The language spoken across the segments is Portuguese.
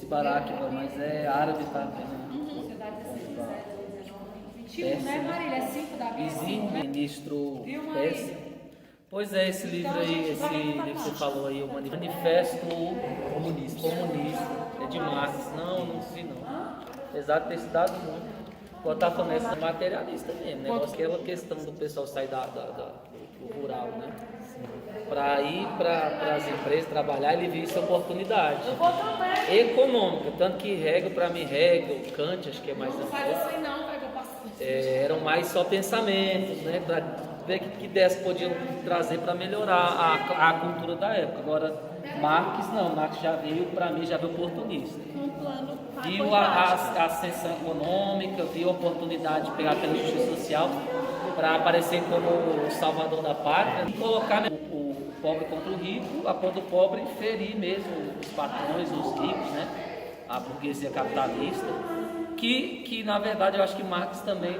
Barak, mas é árabe, tá vendo? Né, Marília? É 5 da Bíblia. Vizinho, ministro Viu, Persa. Marília? Pois é, esse livro aí, esse livro que você falou aí, o Manifesto Comunista, é de Marx. Não vi não. Apesar de ter estudado muito. Quando tá falando essa materialista mesmo, né? Aquela questão do pessoal sair do rural, né? Para ir para as empresas trabalhar, ele viu isso oportunidade econômica, tanto que Hegel, para mim, Hegel, Kant, acho que é mais eram mais só pensamentos, né? Para ver que ideias podiam trazer para melhorar a cultura da época. Agora, Marx não, Marx já veio, para mim, já veio oportunista. Viu a ascensão econômica, viu a oportunidade de pegar pela justiça social para aparecer como o salvador da pátria e colocar, né, o pobre contra o rico, a ponto do pobre ferir mesmo os patrões, os ricos, né? A burguesia capitalista, que na verdade eu acho que Marx também,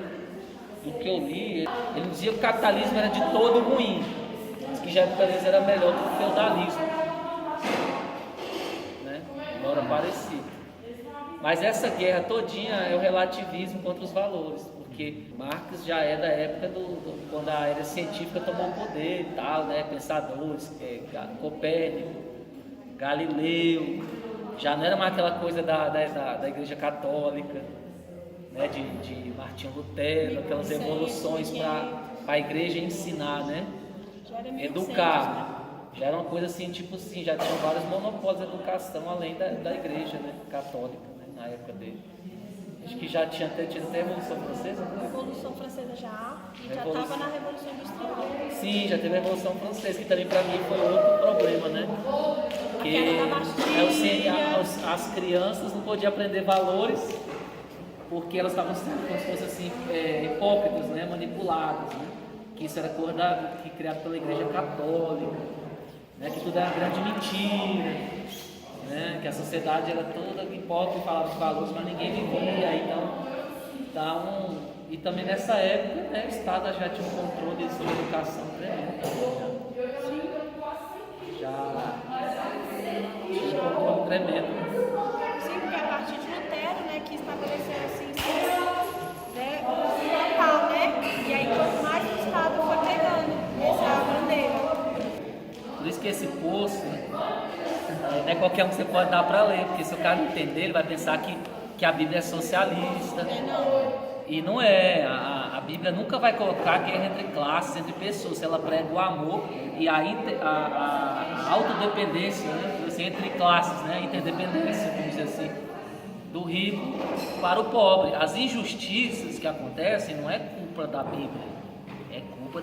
do que eu li, ele dizia que o capitalismo era de todo ruim, mas que já era melhor que o feudalismo, né? Embora parecido. Mas essa guerra todinha é o relativismo contra os valores, porque Marx já é da época quando a era científica tomou o poder e tal, né? Pensadores, Copérnico, Galileu, já não era mais aquela coisa da Igreja Católica, né? de Martinho Lutero, aquelas evoluções para a igreja ensinar, né? Educar. Já era uma coisa assim, tipo assim, já tinham vários monopólios de educação além da igreja, né? Católica, né? Na época dele. Acho que já tinha até tido até a Revolução Francesa, né? A Revolução Francesa já estava na Revolução Industrial. Sim, já teve a Revolução Francesa, que também para mim foi outro problema, né? Porque as crianças não podiam aprender valores porque elas estavam sendo como se fossem assim, hipócritas, né? Manipuladas, né? Que isso era coisa criado pela Igreja Católica, né? Que tudo era uma grande mentira, né? Que a sociedade era toda hipócrita e falava de valores, mas ninguém vivia. Então, e também nessa época, né, o Estado já tinha um controle sobre a educação tremendo. Já tinha um controle tremendo. Sim, porque a partir de Lutero, né, que estabeleceu assim, né, o local, né? E aí quanto mais o Estado foi pegando essa bandeira. Por isso que esse poço, não é qualquer um que você pode dar para ler, porque se o cara não entender, ele vai pensar que a Bíblia é socialista. E não é. A Bíblia nunca vai colocar guerra entre classes, entre pessoas. Se ela prega o amor e a autodependência, né? Assim, entre classes, né? Interdependência, vamos dizer assim, do rico para o pobre. As injustiças que acontecem não é culpa da Bíblia, é culpa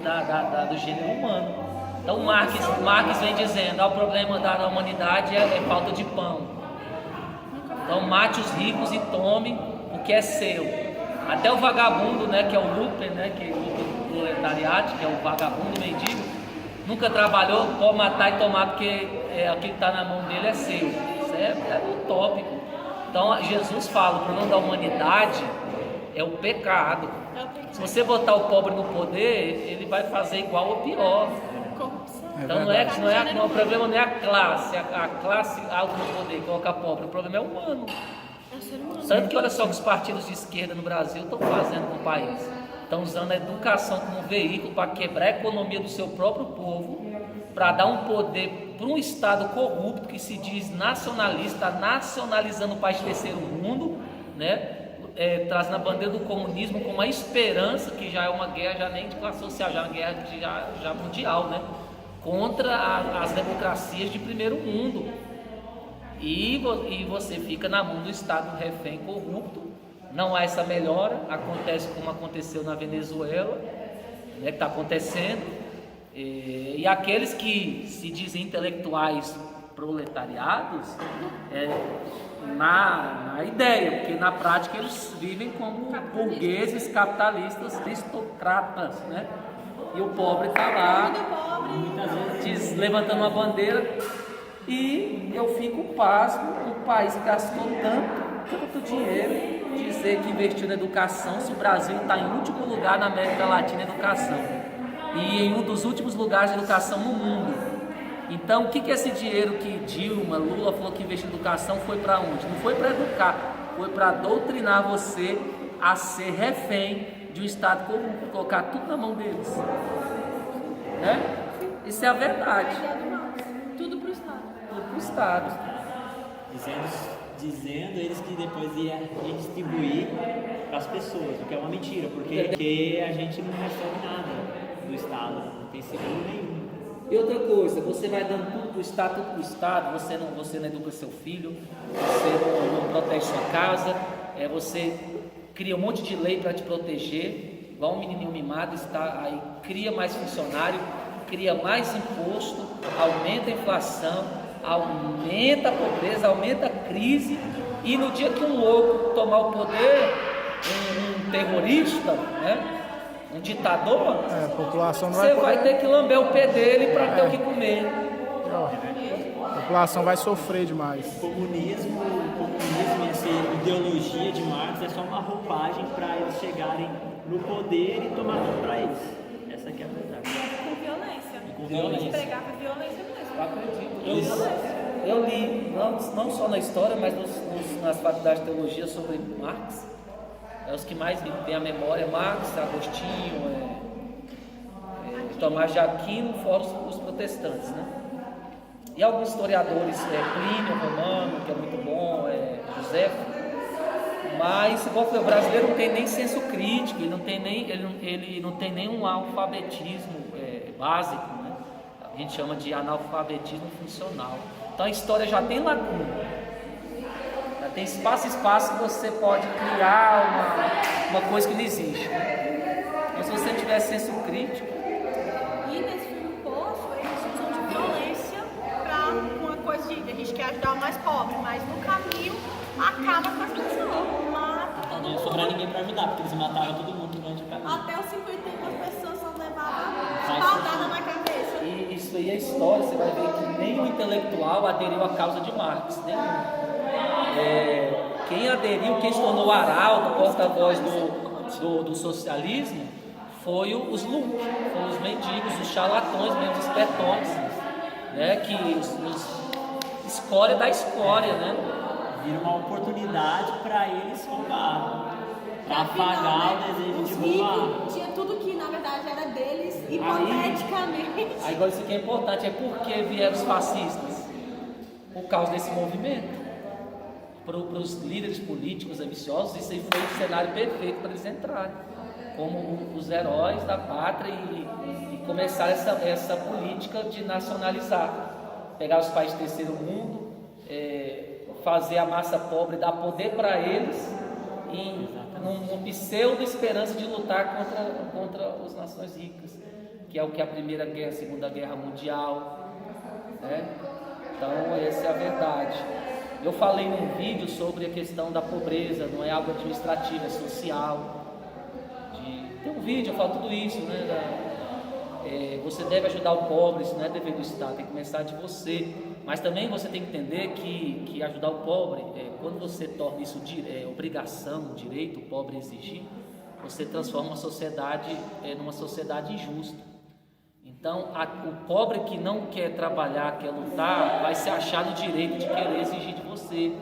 do gênero humano. Então Marx vem dizendo, o problema da humanidade é falta de pão. Então mate os ricos e tome o que é seu. Até o vagabundo, né, que é o Luper, né, que é o proletariado, que é o vagabundo mendigo, nunca trabalhou, pode matar e tomar porque o que está na mão dele é seu. Isso é utópico. Então Jesus fala, o problema da humanidade é o pecado. Se você botar o pobre no poder, ele vai fazer igual ou pior. Então o problema não é a classe alta no poder, colocar pobre, o problema é humano. Tanto que olha só o que os partidos de esquerda no Brasil estão fazendo com o país. Estão usando a educação como veículo para quebrar a economia do seu próprio povo, para dar um poder para um Estado corrupto que se diz nacionalista, nacionalizando o país de terceiro mundo, né? Trazendo a bandeira do comunismo como uma esperança, que já é uma guerra já nem de classe social, já é uma guerra já mundial, né? Contra as democracias de primeiro mundo. E você fica na mão do Estado refém corrupto. Não há essa melhora, acontece como aconteceu na Venezuela, né, que está acontecendo. E aqueles que se dizem intelectuais proletariados, na ideia, porque na prática eles vivem como burgueses, capitalistas, aristocratas, né? E o pobre está lá, levantando uma bandeira. E eu fico pasmo, um país que gastou tanto dinheiro, dizer que investiu na educação, se o Brasil está em último lugar na América Latina em educação e em um dos últimos lugares de educação no mundo. Então, o que esse dinheiro que Dilma, Lula falou que investiu em educação foi para onde? Não foi para educar, foi para doutrinar você a ser refém de um Estado corrupto, colocar tudo na mão deles. Né? Isso é a verdade. Tudo pro Estado. Tudo para o Estado. Dizendo eles que depois ia redistribuir para as pessoas, o que é uma mentira, porque a gente não recebe nada do Estado, não tem seguro nenhum. E outra coisa, você vai dando tudo para o Estado, você não educa seu filho, você não protege sua casa, você cria um monte de lei para te proteger, igual um menininho mimado, está aí, cria mais funcionário, cria mais imposto, aumenta a inflação, aumenta a pobreza, aumenta a crise, e no dia que um louco tomar o poder, um terrorista, né? Um ditador, a população não você vai vai ter que lamber o pé dele para ter o que comer. A população vai sofrer demais. O comunismo, essa ideologia de Marx é só uma roupagem para eles chegarem no poder e tomar tudo para eles. Essa aqui é a verdade. Com violência. Com violência. Eles pregavam violência mesmo. Eu acredito. Eu li, não só na história, mas nas faculdades de teologia sobre Marx. Os que mais me vêm à memória: Marx, Agostinho, Tomás de Aquino, fora os protestantes, né? E alguns historiadores, Plínio Romano, que é muito bom, José. Mas, igual eu falei, o brasileiro não tem nem senso crítico, ele não tem nem um alfabetismo básico, né? A gente chama de analfabetismo funcional. Então a história já tem lacuna, já tem espaço que você pode criar uma coisa que não existe, né? Mas se você tiver senso crítico. E nesse filme Poço, eles usam de violência para uma coisa de a gente quer ajudar o mais pobre, mas no caminho acaba com as pessoas, mata. Não ia sobrar ninguém para ajudar, porque eles mataram todo mundo durante o caminho. Até os 50 as pessoas são levadas paulada na cabeça. E isso aí é história, você vai ver que nem o intelectual aderiu à causa de Marx, nenhum. Quem aderiu, quem se tornou arauto, porta-voz do socialismo, foi os lumpen, foram os mendigos, os charlatões mesmo, os petões, né? Que escória da escória, né? Vira uma oportunidade para eles roubar, para apagar o desejo de roubar. Tinha tudo que na verdade era deles, hipoteticamente. Aí agora isso aqui é importante, por que vieram os fascistas? Por causa desse movimento. Para os líderes políticos ambiciosos, isso aí foi o cenário perfeito para eles entrarem como os heróis da pátria e começar essa política de nacionalizar, pegar os países do terceiro mundo, fazer a massa pobre, dar poder para eles e numa pseudo esperança de lutar contra as nações ricas, que é o que a Primeira Guerra, a Segunda Guerra Mundial, né? Então essa é a verdade. Eu falei num vídeo sobre a questão da pobreza, não é algo administrativo, é social. Tem um vídeo, eu falo tudo isso, né? Você deve ajudar o pobre, isso não é dever do Estado, tem que começar de você. Mas também você tem que entender que ajudar o pobre, quando você torna isso obrigação, direito, o pobre exigir, você transforma uma sociedade numa sociedade injusta. Então, o pobre que não quer trabalhar, quer lutar, vai se achar no direito de querer exigir de você.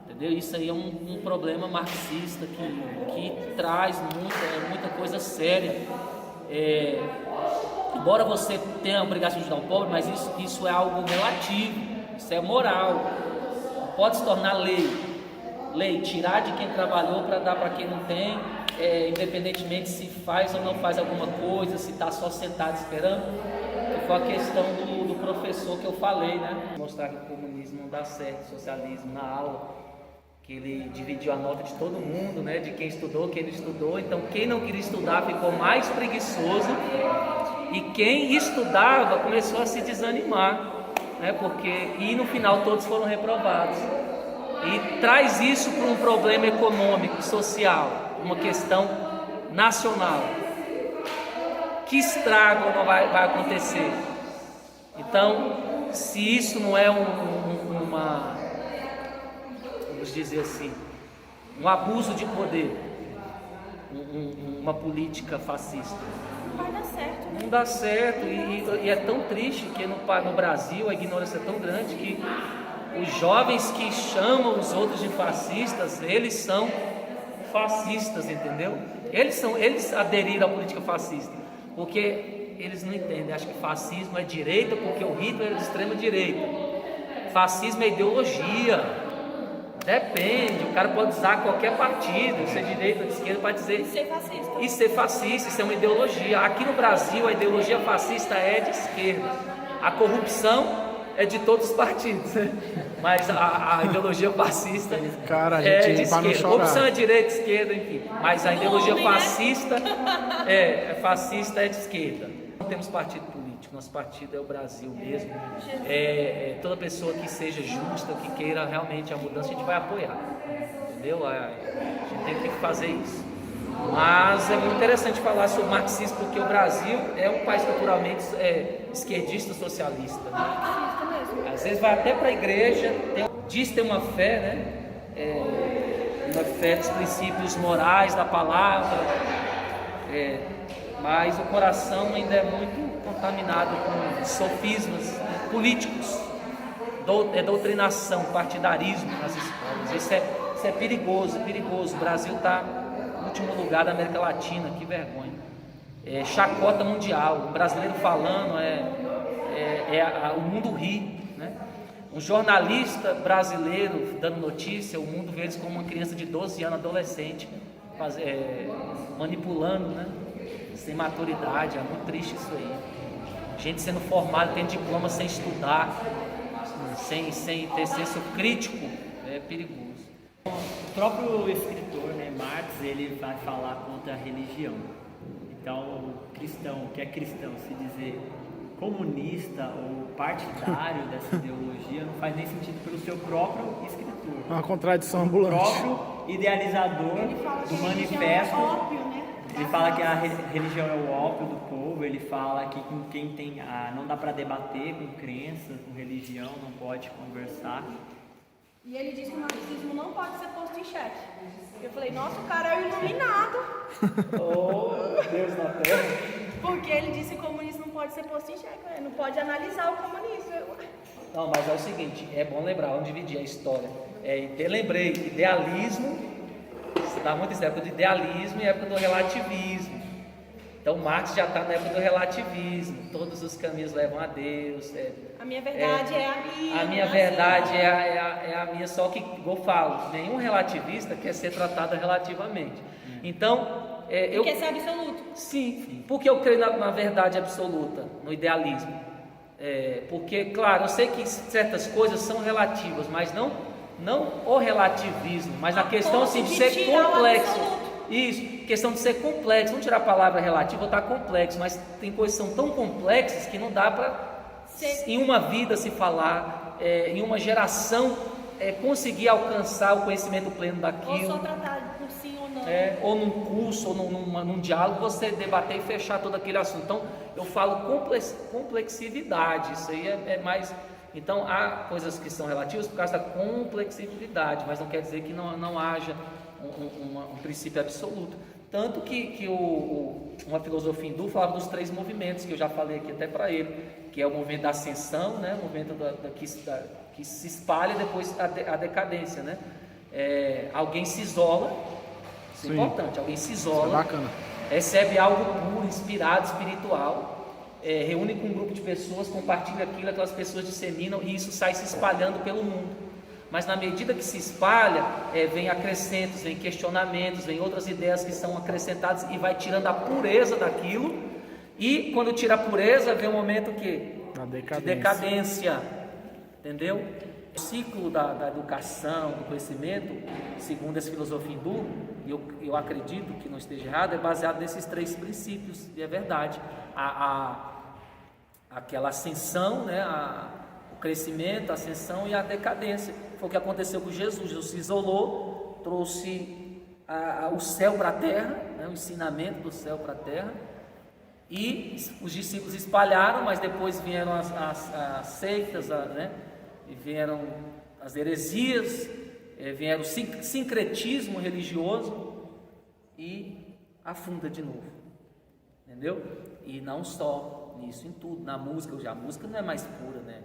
Entendeu? Isso aí é um problema marxista que traz muita coisa séria. Embora você tenha a obrigação de ajudar o pobre, mas isso é algo relativo, isso é moral. Pode se tornar lei, tirar de quem trabalhou para dar para quem não tem, independentemente se faz ou não faz alguma coisa, se está só sentado esperando. Que foi a questão do professor que eu falei, né? Mostrar que o comunismo não dá certo, o socialismo na aula, que ele dividiu a nota de todo mundo, né? De quem estudou, quem não estudou. Então quem não queria estudar ficou mais preguiçoso e quem estudava começou a se desanimar, né? E no final todos foram reprovados. E traz isso para um problema econômico, social, uma questão nacional. Que estrago não vai acontecer? Então, se isso não é vamos dizer assim, um abuso de poder, uma política fascista, vai dar certo, né? Não dá certo, e é tão triste que no Brasil a ignorância é tão grande que os jovens que chamam os outros de fascistas, eles são fascistas, entendeu? Eles aderiram à política fascista, porque eles não entendem, acham que fascismo é direita, porque o Hitler é de extrema direita. Fascismo é ideologia, depende, o cara pode usar qualquer partido, ser direita ou de esquerda, para dizer E ser fascista. e ser fascista, isso é uma ideologia. Aqui no Brasil a ideologia fascista é de esquerda, a corrupção é de todos os partidos, né? Mas a ideologia fascista Cara, a é gente, de pra não esquerda. chorar. Corrupção é direita, esquerda, enfim. Mas a ideologia homem, né? fascista fascista é de esquerda. Não temos partido político, nosso partido é o Brasil mesmo. Toda pessoa que seja justa, que queira realmente a mudança, a gente vai apoiar. Entendeu? A gente tem que fazer isso. Mas é muito interessante falar sobre marxismo, porque o Brasil é um país culturalmente esquerdista, socialista, né? Fascista mesmo. Às vezes vai até para a igreja, diz ter uma fé, né? Uma fé dos princípios morais da palavra, mas o coração ainda é muito contaminado com sofismas, né, políticos, doutrinação, partidarismo nas escolas. Isso é perigoso, perigoso. O Brasil está no último lugar da América Latina, que vergonha. Chacota mundial, o brasileiro falando, o mundo ri, né? Um jornalista brasileiro dando notícia, o mundo vê eles como uma criança de 12 anos, adolescente, manipulando, né? Sem maturidade, é muito triste isso aí. Gente sendo formada, tendo diploma sem estudar, sem ter senso crítico, é perigoso. O próprio escritor, né, Marx, ele vai falar contra a religião. Então, o cristão, que é cristão, se dizer comunista ou partidário dessa ideologia, não faz nem sentido pelo seu próprio escritor. É uma contradição O ambulante. próprio idealizador Ele fala que do a religião manifesto, é ópio, né? ele fala que a religião é o ópio do povo, ele fala que com quem tem não dá para debater com crença, com religião, não pode conversar. E ele disse que o marxismo não pode ser posto em xeque. Eu falei, nossa, o cara é o iluminado. Oh, Deus na terra. Porque ele disse que o comunismo não pode ser posto em xeque, né? Não pode analisar o comunismo. Não, mas é o seguinte, é bom lembrar, vamos dividir a história. Lembrei, idealismo, você dá muito essa época do idealismo e época do relativismo. Então Marx já está na época do relativismo, todos os caminhos levam a Deus. A minha verdade é a minha. A minha verdade é a minha, só que, igual eu falo, nenhum relativista quer ser tratado relativamente. Então, eu... Quer ser absoluto. Sim, porque eu creio na verdade absoluta, no idealismo. Porque, claro, eu sei que certas coisas são relativas, mas não o relativismo, mas a questão assim, de ser complexo. Isso, questão de ser complexo, vamos tirar a palavra relativa, está complexo, mas tem coisas que são tão complexas que não dá para, em uma vida se falar, em uma geração conseguir alcançar o conhecimento pleno daquilo. Ou só tratar por sim ou não. Ou num curso, ou num diálogo, você debater e fechar todo aquele assunto. Então, eu falo complexividade, isso aí é mais... Então, há coisas que são relativas por causa da complexividade, mas não quer dizer que não haja um princípio absoluto. Tanto que uma filosofia hindu falava dos 3 movimentos, que eu já falei aqui até para ele, que é o movimento da ascensão, né? O movimento que se espalha e depois a decadência, né? Alguém se isola, isso é importante, alguém se isola, Isso é bacana. recebe algo puro, inspirado, espiritual, reúne com um grupo de pessoas, compartilha aquilo, aquelas pessoas disseminam e isso sai se espalhando pelo mundo. Mas na medida que se espalha, vem acrescentos, vem questionamentos, vem outras ideias que são acrescentadas e vai tirando a pureza daquilo. E quando tira a pureza, vem um momento que de decadência, entendeu? O ciclo da educação, do conhecimento, segundo essa filosofia hindu, e eu acredito que não esteja errado, é baseado nesses 3 princípios, e é verdade. Aquela ascensão, né? O crescimento, a ascensão e a decadência. Foi o que aconteceu com Jesus. Jesus se isolou, trouxe o céu para a terra, né? O ensinamento do céu para a terra, e os discípulos espalharam, mas depois vieram as seitas, né? E vieram as heresias, vieram o sincretismo religioso e afunda de novo. entendeu? E não só nisso, em tudo, na música, hoje a música não é mais pura, né?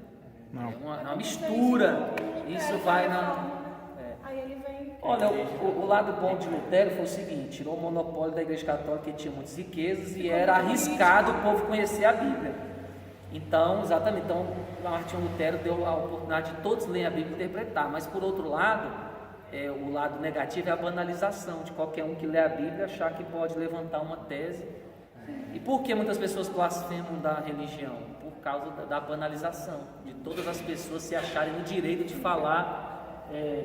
Não. É uma mistura, isso vai na... Aí ele vem. Olha, o lado bom de Lutero foi o seguinte: tirou o monopólio da Igreja Católica, que tinha muitas riquezas e era arriscado o povo conhecer a Bíblia. Então, exatamente, Martinho Lutero deu a oportunidade de todos lerem a Bíblia e interpretar. Mas por outro lado, o lado negativo é a banalização de qualquer um que lê a Bíblia achar que pode levantar uma tese. E por que muitas pessoas blasfemam da religião? Por causa da banalização, de todas as pessoas se acharem no direito de falar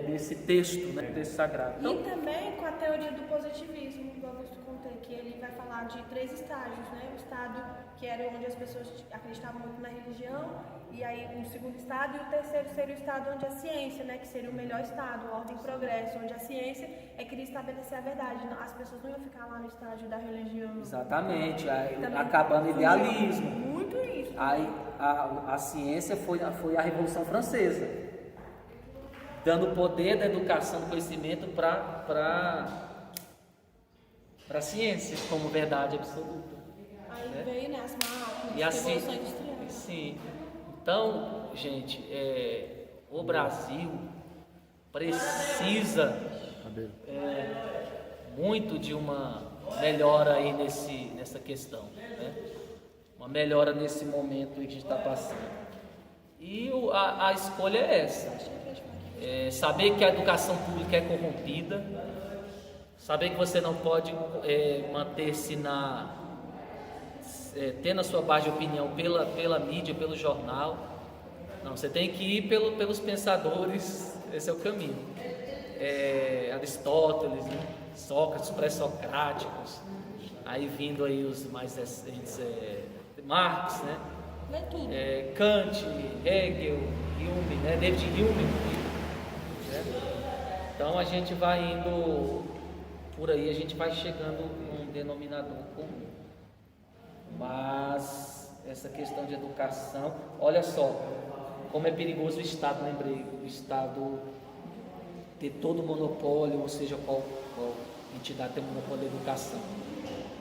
desse texto, né, texto sagrado. Então, E também com a teoria do positivismo, que o Augusto contei, que ele vai falar de 3 estágios, né? O estado que era onde as pessoas acreditavam muito na religião, e aí um segundo estado, e o terceiro seria o estado onde a ciência, né? Que seria o melhor estado, a ordem e progresso, onde a ciência queria estabelecer a verdade. As pessoas não iam ficar lá no estágio da religião. exatamente, aí, Também acabando o idealismo. Muito isso. Aí a ciência foi a Revolução Francesa, dando poder da educação, do conhecimento para a ciência como verdade absoluta. Aí veio, né, as máquinas, E a assim, Revolução Industrial. sim. Então, gente, o Brasil precisa muito de uma melhora aí nessa questão, né? Uma melhora nesse momento que a gente está passando. E a escolha é essa. Saber que a educação pública é corrompida, saber que você não pode manter-se tendo a sua base de opinião pela mídia, pelo jornal. Não, você tem que ir pelos pensadores, esse é o caminho. Aristóteles, né? Sócrates, pré-socráticos, aí vindo aí os mais recentes, Marx, né? Lê tudo. Kant, Hegel, Hume, né? David Hume. Né? Então a gente vai indo por aí, a gente vai chegando num denominador comum. Mas essa questão de educação, olha só como é perigoso o Estado, lembrei, o Estado ter todo o monopólio, ou seja, qual entidade tem o monopólio da educação.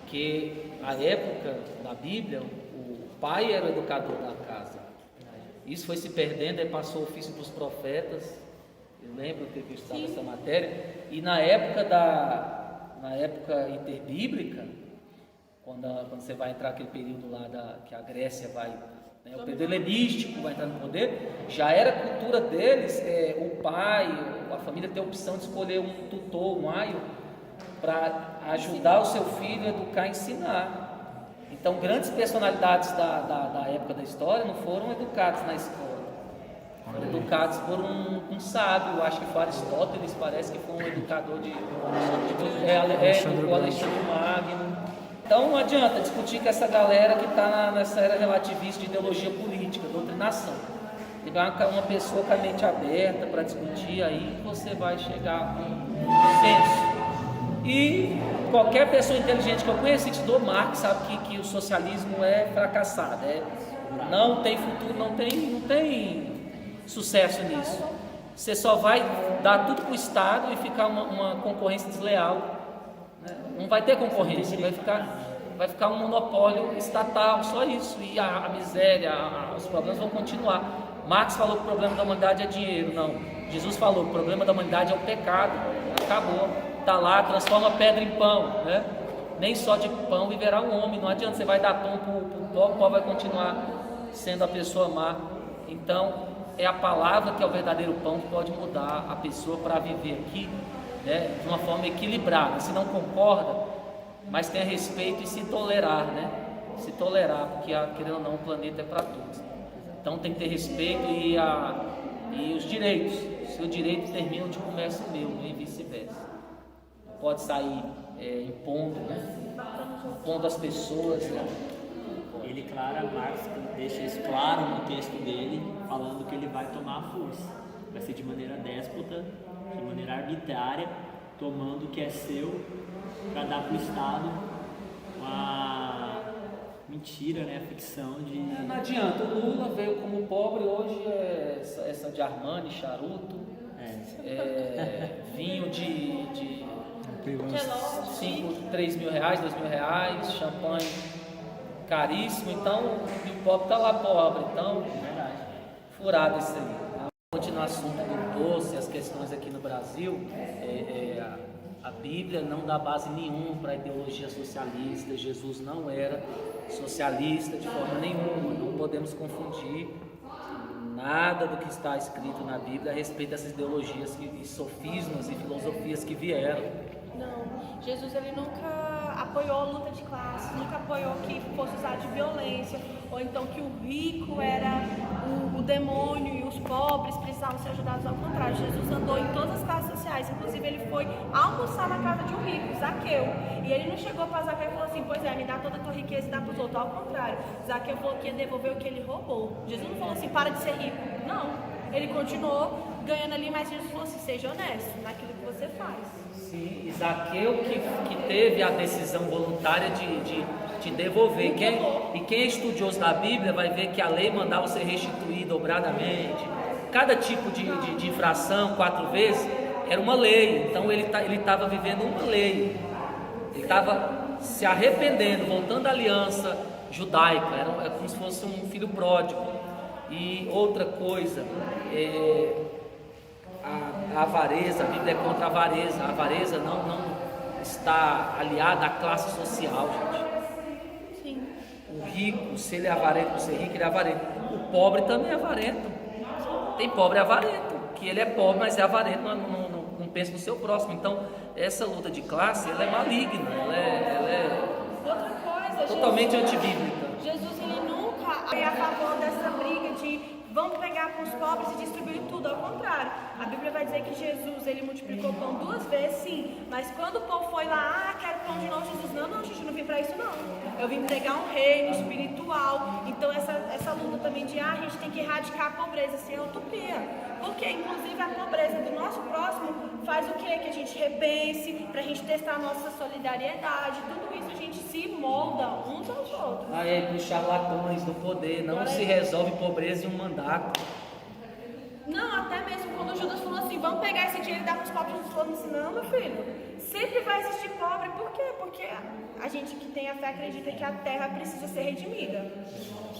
Porque a época da Bíblia, o pai era o educador da casa. Isso foi se perdendo, aí passou o ofício dos profetas. Eu lembro que eu estudava essa matéria. E na época interbíblica, quando você vai entrar aquele período lá que a Grécia vai, né, o período helenístico vai entrar no poder, já era cultura deles, o pai, a família ter a opção de escolher um tutor, um aio, para ajudar o seu filho a educar e ensinar. Então, grandes personalidades da época da história não foram educados na escola, foram educados por um sábio. Eu acho que foi Aristóteles, parece que foi um educador o Alexandre Magno. Então não adianta discutir com essa galera que está nessa era relativista de ideologia política, doutrinação. Tem uma pessoa com a mente aberta para discutir, aí você vai chegar com senso. E qualquer pessoa inteligente que eu conheço, que estudou Marx, sabe que o socialismo é fracassado, não tem futuro, não tem sucesso nisso. Você só vai dar tudo para o Estado e ficar uma concorrência desleal. Não vai ter concorrência, vai ficar um monopólio estatal, só isso. E a miséria, os problemas vão continuar. Marx falou que o problema da humanidade é dinheiro, não. Jesus falou que o problema da humanidade é o pecado, acabou. Está lá, transforma pedra em pão, né? Nem só de pão viverá um homem. Não adianta, você vai dar pão para o pó, o pó vai continuar sendo a pessoa má. Então, é a palavra que é o verdadeiro pão que pode mudar a pessoa para viver aqui, né, de uma forma equilibrada. Se não concorda, mas tenha respeito e se tolerar, né? Se tolerar, porque querendo ou não, o planeta é para todos. Então tem que ter respeito e os direitos. Seu direito termina onde começa o meu, e vice-versa. Não pode sair impondo, né? Impondo as pessoas, né? Marx deixa isso claro no texto dele, falando que ele vai tomar a força. Vai ser de maneira déspota, de maneira arbitrária, tomando o que é seu para dar para o Estado uma mentira, né? A ficção de... Não adianta, o Lula veio como pobre, hoje é essa de Armani, charuto, vinho de 3 mil reais, 2 mil reais, champanhe caríssimo, então, e o pobre está lá pobre, então, furado isso aí. Continuar o assunto do doce, as questões aqui no Brasil, a Bíblia não dá base nenhuma para a ideologia socialista. Jesus não era socialista de forma nenhuma, não podemos confundir nada do que está escrito na Bíblia a respeito dessas ideologias e sofismas e filosofias que vieram. Não, Jesus ele nunca apoiou a luta de classes, nunca apoiou que fosse usar de violência, ou então que o rico era o demônio e os pobres precisavam ser ajudados. Ao contrário, Jesus andou em todas as classes sociais, inclusive ele foi almoçar na casa de um rico, Zaqueu, e ele não chegou para Zaqueu e falou assim: pois é, me dá toda a tua riqueza e dá para os outros. Ao contrário, Zaqueu falou que ia devolver o que ele roubou. Jesus não falou assim: para de ser rico, não, ele continuou ganhando ali, mas Jesus falou assim: seja honesto naquilo que você faz. Sim, e Zaqueu que teve a decisão voluntária de devolver. E quem é estudioso da Bíblia vai ver que a lei mandava ser restituído dobradamente. Cada tipo de infração, 4 vezes, era uma lei. Então ele estava vivendo uma lei. Ele estava se arrependendo, voltando à aliança judaica. Era como se fosse um filho pródigo. E outra coisa, a avareza, a Bíblia é contra a avareza. A avareza não está aliada à classe social, gente. Sim. O rico, se ele é avarento por ser rico, ele é avarento. O pobre também é avarento. Tem pobre avarento, que ele é pobre, mas é avarento, não pensa no seu próximo. Então, essa luta de classe, ela é maligna, ela é Outra coisa, totalmente antibíblica. Jesus ele nunca é a favor dessa briga de vamos pegar com os pobres e distribuir tudo. Ao contrário, a Bíblia vai dizer que Jesus ele multiplicou o pão 2 vezes, sim, mas quando o povo foi lá, quero pão de novo, Jesus, não, gente, eu não vim para isso não, eu vim pregar um reino espiritual. Então essa luta também de a gente tem que erradicar a pobreza, assim, é utopia, porque inclusive a pobreza do nosso próximo faz o quê? Que a gente repense, pra gente testar a nossa solidariedade, tudo isso a gente se molda uns aos outros. Aí para os charlatões do poder, não se resolve pobreza em um mandato. Não, até mesmo quando Judas falou assim, vamos pegar esse dinheiro e dar para os pobres, Jesus falou assim, não, meu filho, sempre vai existir pobre. Por quê? Porque a gente que tem a fé acredita que a terra precisa ser redimida.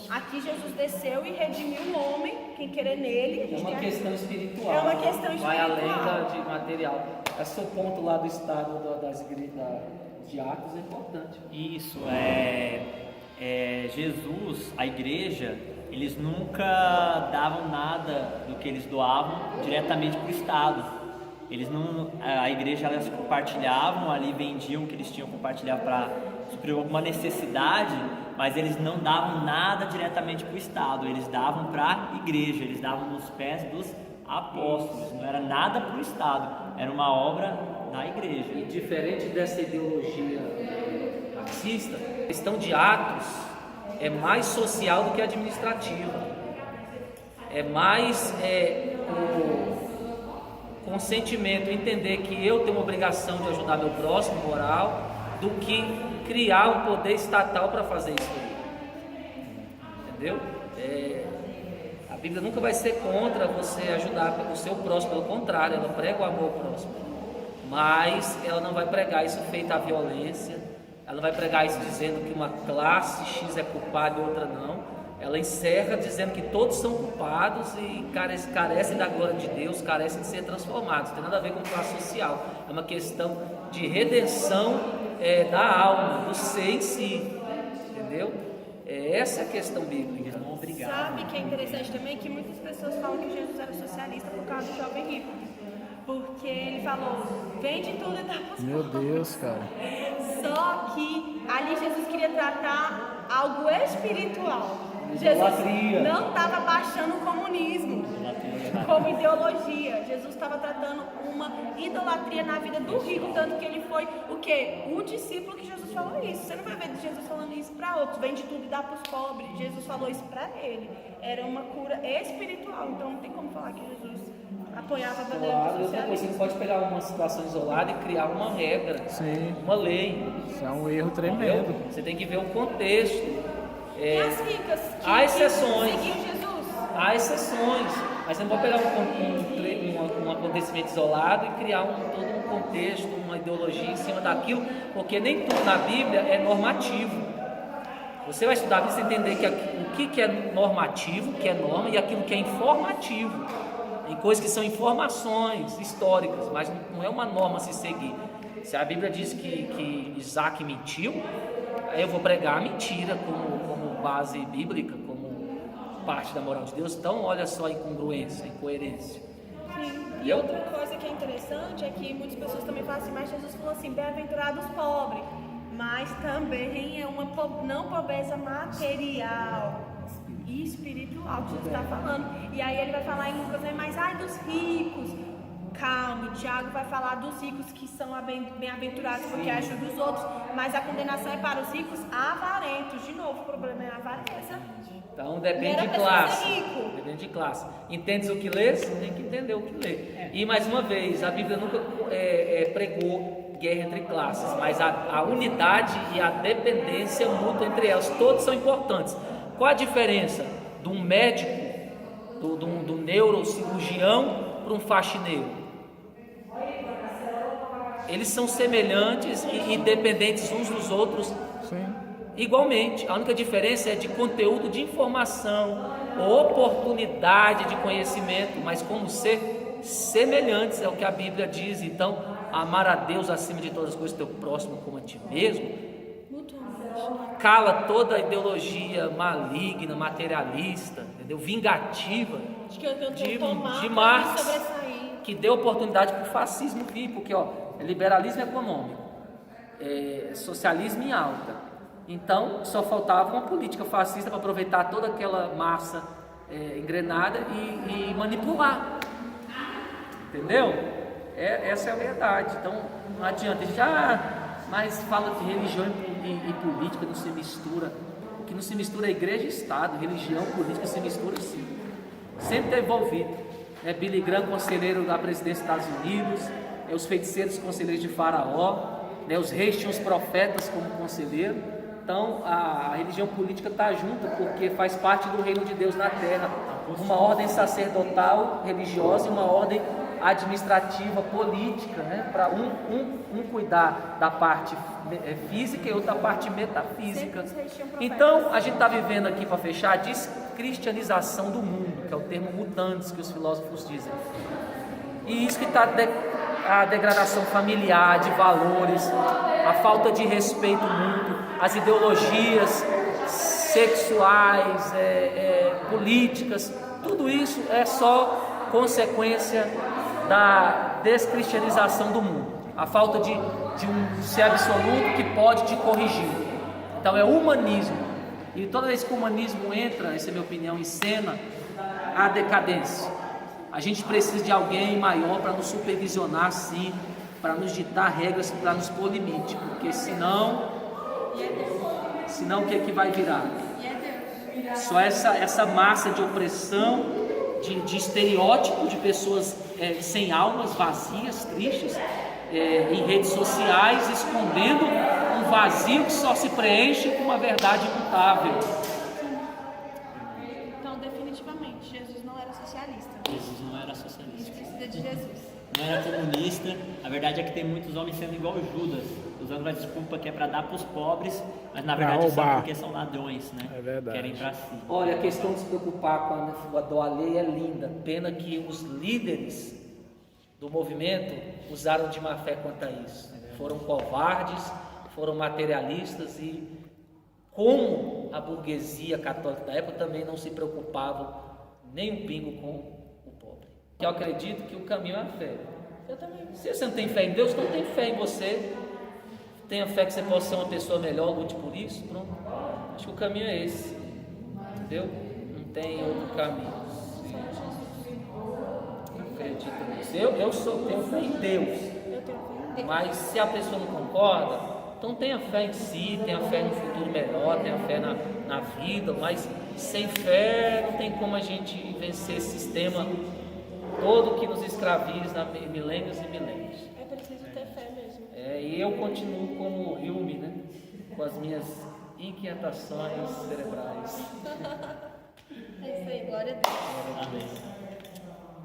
Aqui Jesus desceu e redimiu o homem, quem querer nele. É uma questão espiritual. É uma questão espiritual. Vai além de material. Esse é o ponto lá do estado das igrejas de Atos é importante. Isso, Jesus, a igreja, eles nunca davam nada do que eles doavam diretamente para o Estado. A igreja, elas compartilhavam ali, vendiam o que eles tinham compartilhado para suprir alguma necessidade, mas eles não davam nada diretamente para o Estado, eles davam para a igreja, eles davam nos pés dos apóstolos, não era nada para o Estado, era uma obra da igreja. E diferente dessa ideologia marxista, a questão de Atos é mais social do que administrativa. É mais o consentimento, entender que eu tenho uma obrigação de ajudar meu próximo, moral, do que criar um poder estatal para fazer isso aí. Entendeu? A Bíblia nunca vai ser contra você ajudar o seu próximo, pelo contrário, ela prega o amor ao próximo. Mas ela não vai pregar isso feito à violência, ela não vai pregar isso dizendo que uma classe X é culpada e outra não. Ela encerra dizendo que todos são culpados e carecem da glória de Deus, carecem de ser transformados. Não tem nada a ver com classe social, é uma questão de redenção da alma, do ser em si, entendeu? Essa é a questão bíblica. Obrigado. Sabe que é interessante também que muitas pessoas falam que Jesus era socialista por causa do jovem rico. Porque ele falou, vende tudo e dá para os pobres. Meu Deus, cara. Só que ali Jesus queria tratar algo espiritual. Jesus não estava baixando o comunismo como ideologia. Jesus estava tratando uma idolatria na vida do rico, tanto que ele foi o quê? Um discípulo que Jesus falou isso. Você não vai ver Jesus falando isso para outros, vende tudo e dá para os pobres. Jesus falou isso para ele. Era uma cura espiritual, então não tem como falar que Jesus apoiava a bandeira do socialismo. Você não pode pegar uma situação isolada e criar uma regra, Sim. uma lei. Isso é um erro tremendo. Entendeu? Você tem que ver o contexto. E as ricas que Há exceções. seguiam Jesus? Há exceções, mas você não pode pegar um acontecimento isolado e criar todo um contexto, uma ideologia em cima daquilo, porque nem tudo na Bíblia é normativo. Você vai estudar a Bíblia e entender que o que é normativo, que é norma, e aquilo que é informativo. Tem coisas que são informações históricas, mas não é uma norma a se seguir. Se a Bíblia diz que Isaac mentiu, aí eu vou pregar a mentira como base bíblica, como parte da moral de Deus. Então, olha só a incongruência, a incoerência. Sim. E outra coisa que é interessante é que muitas pessoas também falam assim, mas Jesus falou assim, bem-aventurados os pobres. Mas também é uma não pobreza material e espiritual que Jesus está falando. E aí ele vai falar em Lucas, né? Mas ai dos ricos. Calma, Tiago vai falar dos ricos que são bem-aventurados porque ajudam os outros. Mas a condenação é para os ricos avarentos. De novo, o problema é a avareza. Então depende de classe. Depende de classe. Entendes o que lês? Tem que entender o que lê. E mais uma vez, a Bíblia nunca pregou guerra entre classes, mas a unidade e a dependência mútua entre elas, todos são importantes. Qual a diferença de um médico, do neurocirurgião para um faxineiro? Eles são semelhantes e dependentes uns dos outros. Sim. Igualmente, a única diferença é de conteúdo de informação, oportunidade de conhecimento, mas como ser semelhantes é o que a Bíblia diz. Então, amar a Deus acima de todas as coisas, teu próximo como a ti mesmo, cala toda a ideologia maligna, materialista, entendeu? Vingativa de Marx, que deu oportunidade para o fascismo vir, porque é liberalismo econômico, socialismo em alta. Então só faltava uma política fascista para aproveitar toda aquela massa engrenada e manipular, entendeu? Essa é a verdade. Então não adianta a gente, mas fala de religião e política não se mistura. O que não se mistura é igreja e Estado, religião e política se mistura sim. Sempre está envolvido. Billy Graham, conselheiro da presidência dos Estados Unidos, os feiticeiros conselheiros de Faraó, os reis tinham os profetas como conselheiro. Então a religião política está junto porque faz parte do reino de Deus na terra. Uma ordem sacerdotal religiosa e uma ordem administrativa, política, para um cuidar da parte física e outra parte metafísica. Então a gente está vivendo aqui, para fechar, a descristianização do mundo, que é o termo mutandis que os filósofos dizem, e isso que está a degradação familiar, de valores, a falta de respeito mútuo, as ideologias sexuais, políticas, tudo isso é só consequência da descristianização do mundo, a falta de um ser absoluto que pode te corrigir. Então é o humanismo, e toda vez que o humanismo entra, essa é a minha opinião, em cena, a decadência. A gente precisa de alguém maior para nos supervisionar, sim, para nos ditar regras, para nos pôr limite, porque senão o que é que vai virar? Só essa massa de opressão, de estereótipo de pessoas sem almas, vazias, tristes, em redes sociais, escondendo um vazio que só se preenche com uma verdade imutável. Então, definitivamente, Jesus não era socialista. Jesus não era socialista. Precisa de Jesus. Não era comunista. A verdade é que tem muitos homens sendo igual Judas, usando a desculpa que é para dar para os pobres, mas na verdade são porque são ladrões, né? É verdade. Querem para si. Olha, a questão de se preocupar com a dor alheia é linda. Pena que os líderes do movimento usaram de má fé quanto a isso. Foram covardes, foram materialistas e, como a burguesia católica da época, também não se preocupavam nem um pingo com o pobre. Eu acredito que o caminho é a fé. Eu também. Se você não tem fé em Deus, não tem fé em você. Tenha fé que você possa ser uma pessoa melhor, lute por isso, pronto. Acho que o caminho é esse, entendeu? Não tem outro caminho. Acredito nisso. Eu tenho fé em Deus, mas se a pessoa não concorda, então tenha fé em si, tenha fé no futuro melhor, tenha fé na vida, mas sem fé não tem como a gente vencer esse sistema todo que nos escraviza há milênios e milênios. É preciso ter fé mesmo. E eu continuo como Hilme, né? Com as minhas inquietações cerebrais. É isso aí, glória a Deus. Amém.